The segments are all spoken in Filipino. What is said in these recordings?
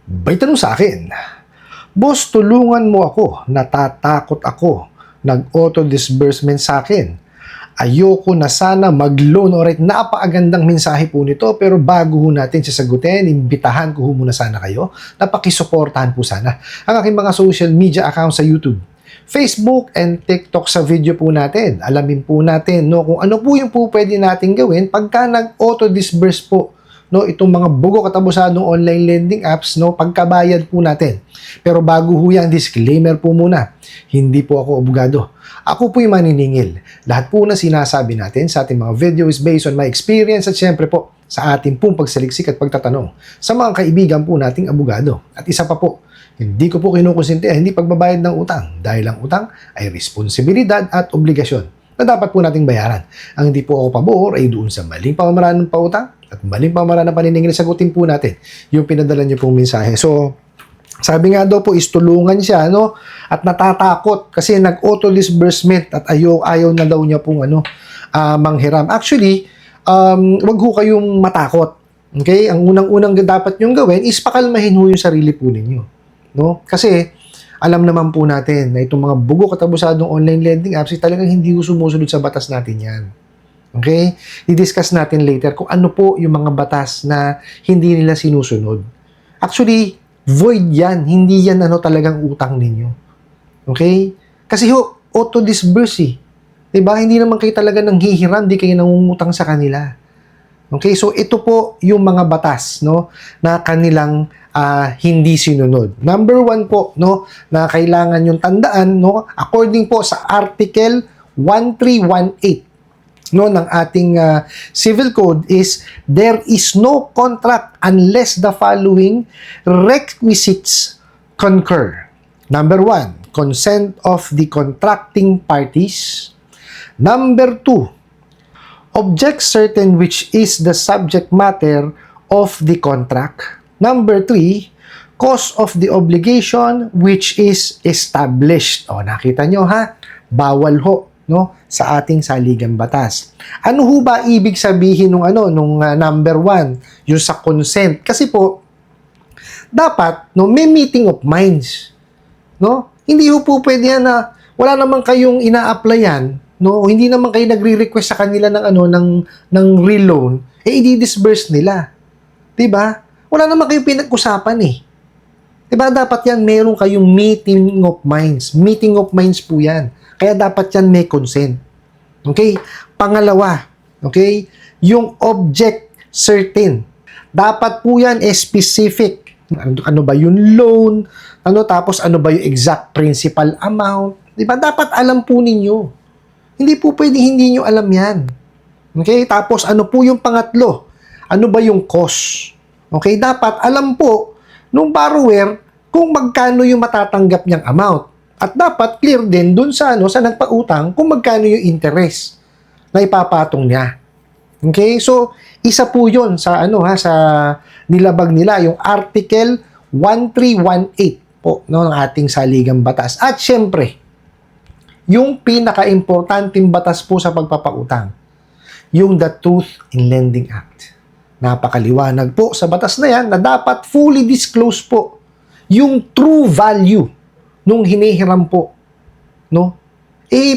May tanong sa akin, Boss, tulungan mo ako. Natatakot ako. Nag-auto disbursement sa akin. Ayoko na sana mag-loan. Alright, napakagandang mensahe po nito. Pero bago ho natin sasagutin, imbitahan ko ho muna sana kayo na pakisuportahan po sana ang aking mga social media accounts sa YouTube, Facebook, and TikTok sa video po natin. Alamin po natin kung ano po yung po pwede natin gawin pagka nag-auto disburse po itong mga bugo katabusadong online lending apps, pagkabayad po natin. Pero bago ho yan, disclaimer po muna, hindi po ako abogado. Ako po yung maniningil. Lahat po na sinasabi natin sa ating mga video is based on my experience at syempre po sa ating pong pagsaliksik at pagtatanong sa mga kaibigan po nating abogado. At isa pa po, hindi ko po kinukonsinti hindi pagbabayad ng utang dahil ang utang ay responsibilidad at obligasyon na dapat po nating bayaran. Ang hindi po ako pabor ay doon sa maling pamamaraan ng pautang at maling pamamaraan ng paniningil. Sagutin po natin yung pinadala niyo pong mensahe. So, sabi nga daw po is tulungan siya at natatakot kasi nag-auto disbursement at ayaw na daw niya pong manghiram. Actually, wag ho kayong matakot. Okay? Ang unang-unang dapat niyong gawin is pakalmahin ho yung sarili po ninyo. Kasi alam naman po natin na itong mga bugo katabusadong online lending apps ay talagang hindi sumusunod sa batas natin yan. Okay? I-discuss natin later kung ano po yung mga batas na hindi nila sinusunod. Actually, void yan. Hindi yan talagang utang ninyo. Okay? Kasi auto-disburse Diba? Hindi naman kayo talaga nanghihiram, di kayo nangungutang sa kanila. Okay? So, ito po yung mga batas na kanilang hindi sinunod. Number 1 po, na kailangan yung tandaan, according po sa Article 1318 ng ating Civil Code is there is no contract unless the following requisites concur. Number 1, consent of the contracting parties. Number 2, object certain which is the subject matter of the contract. Number 3, cause of the obligation which is established. Nakita nyo bawal ho sa ating saligang batas. Ano ho ba ibig sabihin nung number 1, yung sa consent? Kasi po dapat may meeting of minds. Hindi ho po pwede yan na wala naman kayong ina-applyan, hindi naman kayo nagre-request sa kanila ng reloan, i-disburse nila. 'Di ba? Wala naman kayong pinag-usapan Diba? Dapat yan, meron kayong meeting of minds. Meeting of minds po yan. Kaya dapat yan may consent. Okay? Pangalawa, okay? Yung object certain. Dapat po yan specific. Ano ba yung loan? Tapos ano ba yung exact principal amount? Diba? Dapat alam po ninyo. Hindi po pwede hindi nyo alam yan. Okay? Tapos ano po yung pangatlo? Ano ba yung cost? Okay, dapat alam po nung borrower kung magkano yung matatanggap niyang amount. At dapat clear din dun sa nagpautang kung magkano yung interest na ipapatong niya. Okay? So, isa po 'yon sa sa nilabag nila yung Article 1318 po ng ating saligang batas. At syempre, yung pinaka-importanting batas po sa pagpapautang, yung the Truth in Lending Act. Napakaliwanag po sa batas na yan na dapat fully disclose po yung true value nung hinihiram po.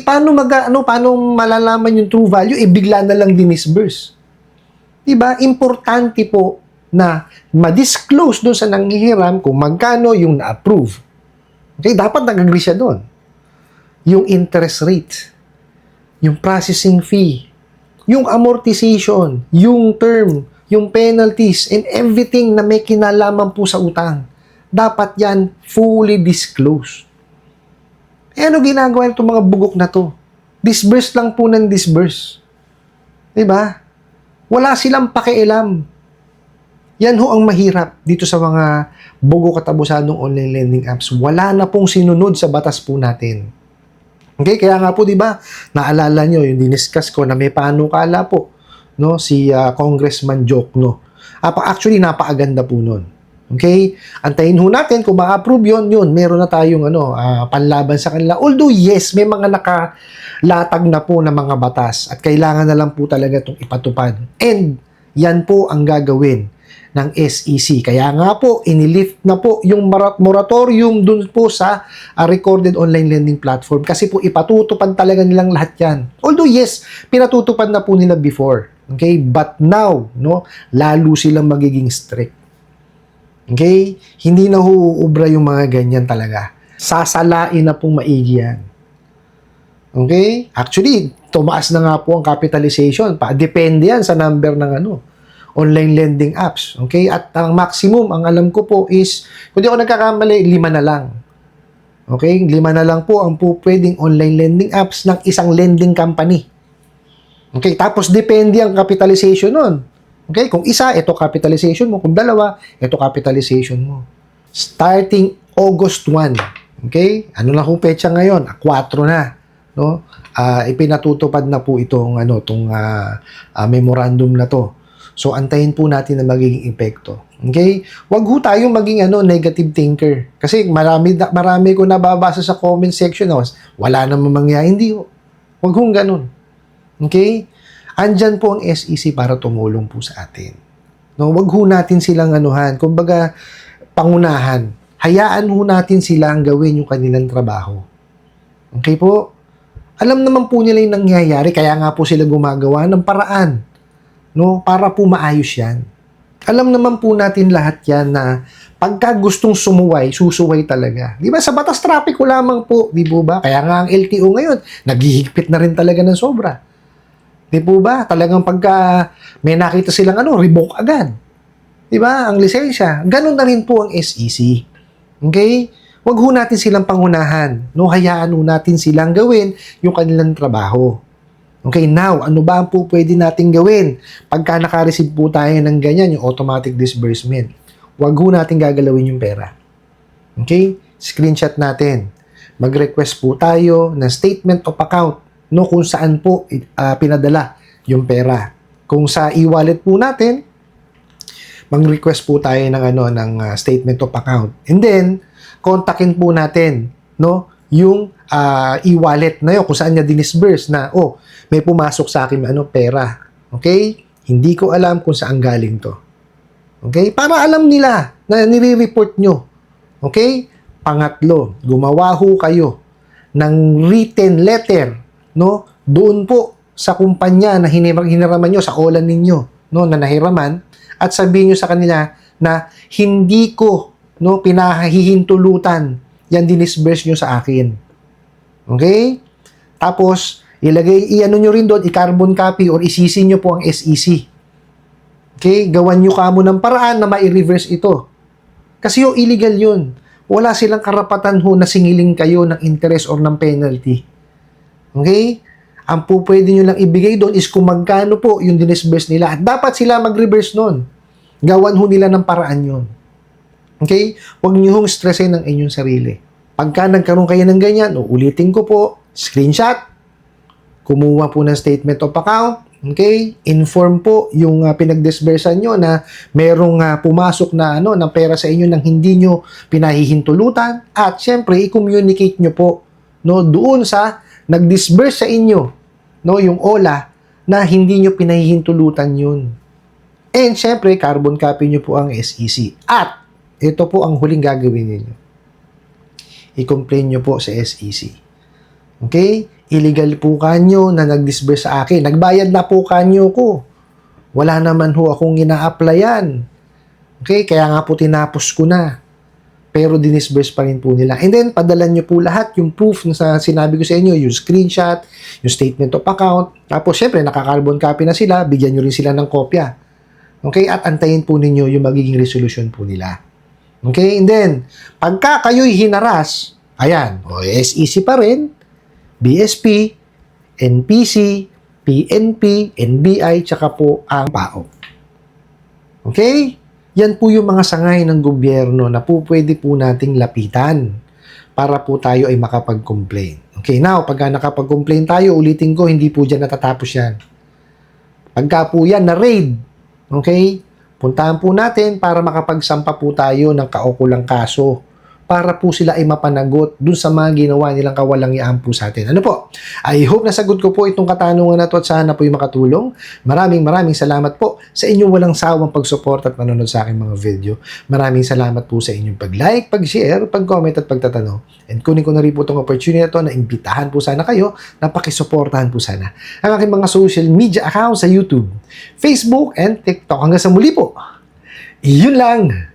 Paano malalaman yung true value? Bigla na lang dinisburse. Diba? Importante po na ma-disclose doon sa nanghihiram kung magkano yung na-approve. Okay? Dapat nag-agree siya doon. Yung interest rate, yung processing fee, yung amortization, yung term, yung penalties, and everything na may kinalaman po sa utang. Dapat yan fully disclosed. Ano ginagawa itong mga bugok na to? Disburse lang po ng disburse. Diba? Wala silang pakialam. Yan ho ang mahirap dito sa mga bugo katabusadong online lending apps. Wala na pong sinunod sa batas po natin. Okay? Kaya nga po, diba, naalala nyo, yung diniscuss ko na may panukala po, si Congressman Jokno. Actually, napakaganda po nun. Okay? Antayin ho natin kung ma-approve yun, meron na tayong panlaban sa kanila. Although, yes, may mga nakalatag na po na mga batas at kailangan na lang po talaga itong ipatupad. And, yan po ang gagawin ng SEC. Kaya nga po, inilift na po yung moratorium dun po sa recorded online lending platform kasi po ipatutupad talaga nilang lahat yan. Although yes, pinatutupad na po nila before. Okay? But now, no, lalo silang magiging strict. Okay? Hindi na huubra yung mga ganyan talaga. Sasalain na pong maigi yan. Okay? Actually, tumaas na nga po ang capitalization. Depende yan sa number ng online lending apps. Okay? At ang maximum, ang alam ko po is, kung di ako nagkakamali, 5 na lang. Okay? 5 na lang po ang po pwedeng online lending apps ng isang lending company. Okay? Tapos, depende ang capitalization nun. Okay? Kung isa, ito capitalization mo. Kung dalawa, ito capitalization mo. Starting August 1. Okay? Ano na kung petsa ngayon? 4 na. No? Ipinatutupad na po itong memorandum na to. So antayin po natin na magiging epekto. Okay? Wag ho tayong maging negative thinker. Kasi marami ko nababasa sa comment section na wala namang mangyayari. Hindi ho. Wag hong ganun. Okay? Andyan po ang SEC para tumulong po sa atin. No, wag ho natin silang kumbaga pangunahan. Hayaan ho natin silang gawin yung kanilang trabaho. Okay po? Alam naman po nila yung nangyayari, kaya nga po sila gumagawa ng paraan, no, para po maayos yan. Alam naman po natin lahat yan na pagka gustong sumuway, susuway talaga. Di ba? Sa batas trapiko lamang po, di po ba? Kaya nga ang LTO ngayon, naghihigpit na rin talaga ng sobra. Di po ba? Talagang pagka may nakita silang revoke agad. Di ba? Ang lisensya. Ganun na rin po ang SEC. Okay? Wag ho natin silang pangunahan. No, hayaan ho natin silang gawin yung kanilang trabaho. Okay, now, ano ba ang po pwede natin gawin? Pagka naka-receive po tayo ng ganyan, yung automatic disbursement, wag ho natin gagalawin yung pera. Okay? Screenshot natin. Mag-request po tayo ng statement of account, no, kung saan po pinadala yung pera. Kung sa e-wallet po natin, mag-request po tayo ng statement of account. And then, kontakin po natin, no, yung e-wallet na yun, kung saan niya dinisburse na, may pumasok sa akin pera. Okay? Hindi ko alam kung saan galing to. Okay? Para alam nila na nire-report nyo. Okay? Pangatlo, gumawa ho kayo ng written letter, no, doon po sa kumpanya na hiniraman nyo, sa OLAN ninyo, no, na nahiraman, at sabihin nyo sa kanila na hindi ko pinahihintulutan yan dinisburse nyo sa akin. Okay? Tapos, i-ano nyo rin doon, i-carbon copy or isisi nyo po ang SEC. Okay? Gawan nyo kamo ng paraan na ma-reverse ito. Kasi illegal yun. Wala silang karapatan ho na singiling kayo ng interest or ng penalty. Okay? Ang po pwede nyo lang ibigay doon is kung magkano po yung dinisburse nila. At dapat sila mag-reverse nun. Gawan ho nila ng paraan yun. Okay? Huwag niyo hong stressin ang inyong sarili. Pagka nagkaroon kayo ng ganyan, ulitin ko po, screenshot, kumuha po ng statement of account, okay? Inform po yung pinag-disbursean nyo na merong pumasok na ng pera sa inyo nang hindi nyo pinahihintulutan, at syempre, i-communicate nyo po, no, doon sa nag-disburse sa inyo, no, yung OLA, na hindi nyo pinahihintulutan yun. And syempre, carbon copy nyo po ang SEC. At ito po ang huling gagawin ninyo. I-complain nyo po sa SEC. Okay? Illegal po kanyo na nag-disburse sa akin. Nagbayad na po kanyo ko. Wala naman ho akong ina-applyan. Okay? Kaya nga po tinapos ko na. Pero dinisburse pa rin po nila. And then, padalan nyo po lahat yung proof na sinabi ko sa inyo, yung screenshot, yung statement of account. Tapos, syempre, naka-carbon copy na sila. Bigyan nyo rin sila ng kopya. Okay? At antayin po ninyo yung magiging resolution po nila. Okay? And then, pagka kayo'y hinaras, ayan, SEC pa rin, BSP, NPC, PNP, NBI, tsaka po ang PAO. Okay? Yan po yung mga sangay ng gobyerno na po pwede po nating lapitan para po tayo ay makapag-complain. Okay, now, pagka nakapag-complain tayo, ulitin ko, hindi po dyan natatapos yan. Pagka po yan na-raid, okay, puntahan po natin para makapagsampa po tayo ng kaukulang kaso para po sila ay mapanagot dun sa mga ginawa nilang kawalang-yaan po sa atin. Ano po? I hope nasagot ko po itong katanungan na to at sana po yung makatulong. Maraming salamat po sa inyong walang sawang pagsuporta at manonood sa aking mga video. Maraming salamat po sa inyong pag-like, pag-share, pag-comment at pagtatanong. And kunin ko na rin po itong opportunity na to na imbitahan po sana kayo na pakisuportahan po sana ang aking mga social media accounts sa YouTube, Facebook, and TikTok. Hanggang sa muli po. Iyon lang.